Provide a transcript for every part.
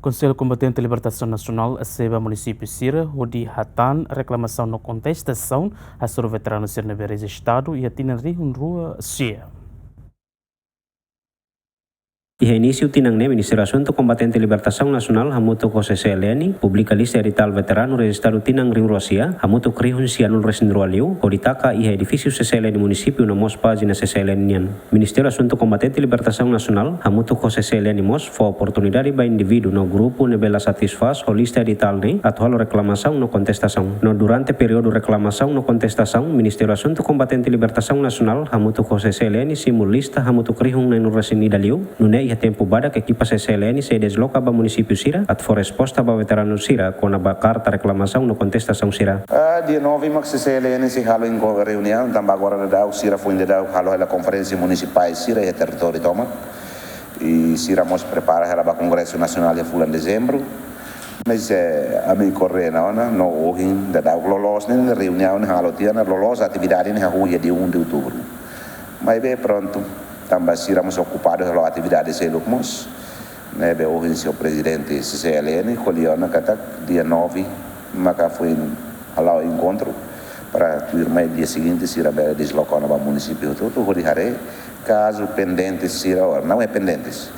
Conselho Combatente de Libertação Nacional, a SEBA Município Sira, onde hatan reclamação no contestação a ser veterano ser na Bereza Estado e a Tinari Rua Sia. Início tinangne Ministério Assunto Combatente Libertação Nacional hamutu kose CLN publica lista edital veterano registrado tinang ring Rusia hamutu krihun sianul resindrualiu oditaka iha edifício CCLN município na mos página CCLN nian. Ministério Assunto Combatente Libertação Nacional hamutu kose CCLN mos for oportunidade ba indivíduo no grupo nebela satisfaz o lista edital ne atual reclamação no contestação. No durante período reclamação no contestação Ministério Assunto Combatente Libertação Nacional hamutu kose CCLN simul lista hamutu krihun na resindaliu nune iha tempo bada que equipa CCLN se desloca para município Sira at for resposta para veterano Sira com a carta reclamação no contestação Sira. Dia 9 mak CCLN se halo em reunião também agora da Sira foi ainda da halo a conferência municipal Sira e território toma e Sira mos prepara para congresso nacional de fulan dezembro mas a mim corre no hoje da lolos nem reunião halo tiana lolos atividade na rua de 1 de outubro mas bem pronto também estamos ocupados com a atividade de Selukmos, né? Hoje o presidente CCLN Coliona kata dia 9, maka foi ao encontro para o irmão dia seguinte se ir deslocar no município todo o hari caso pendente sira não é pendentes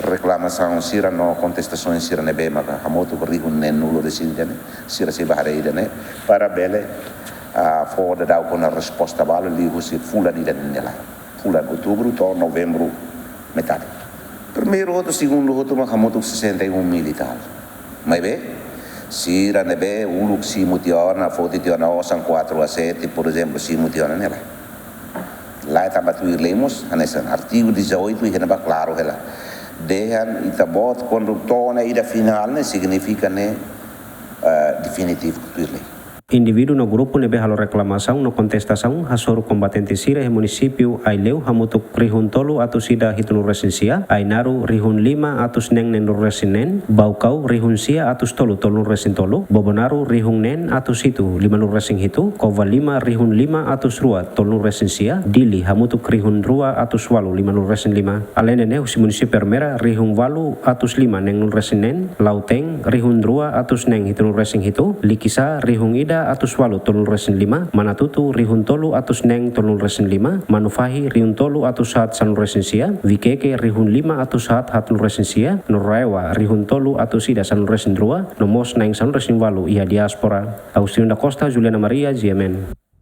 reclamação sira no contestações sira nebe maka hamoto rigun nen nulo de sindane sira se bahare né para bele a foda da com a resposta balo ligo se fula de nela bulan outubro to novembro metade. Primeiro outro, segundo outro, mas hamutuk 61 militar. Mas bem, se era nebe, uluk si mutiona, foto tiona osan 4 a 7, por exemplo, si mutiona nela. Lá estava tu lemos, nesse artigo 18 e não claro ela. Dehan itabot quando tona ida final, né, significa né definitivo tu lei. Indivíduo no grupo nebe halo reclamação no contestação hasoro combatente Sira e município Aileu hamutuk rihun tolu atus sida hitunu resensia Ainaru rihun 5 atus neng nenu resinen Baukau rihun sia atus tolu resin tolu Bobonaru rihun nen atus hitu 5 resin hitu Kova 5 rihun 5 atus rua tolu resin sia Dili hamutuk rihun rua atus walu 5 resin 5 Alene si municipio Permera rihun walu atus 5 neng resinen Lauteng rihun rua atus neng hitunu resin hitu Likisa rihun ida atus walu tolul resin 5 Manatutu rihun tolu atus neng tolul resin 5 Manufahi rihun tolu atus hat sanul resin sia Vikeke rihun 5 atus hat hatul resin sia Nuraewa rihun tolu atus ida sanul resin 2 Nomos neng sanul resin walu iha diaspora Agustin da Costa Juliana Maria GMN.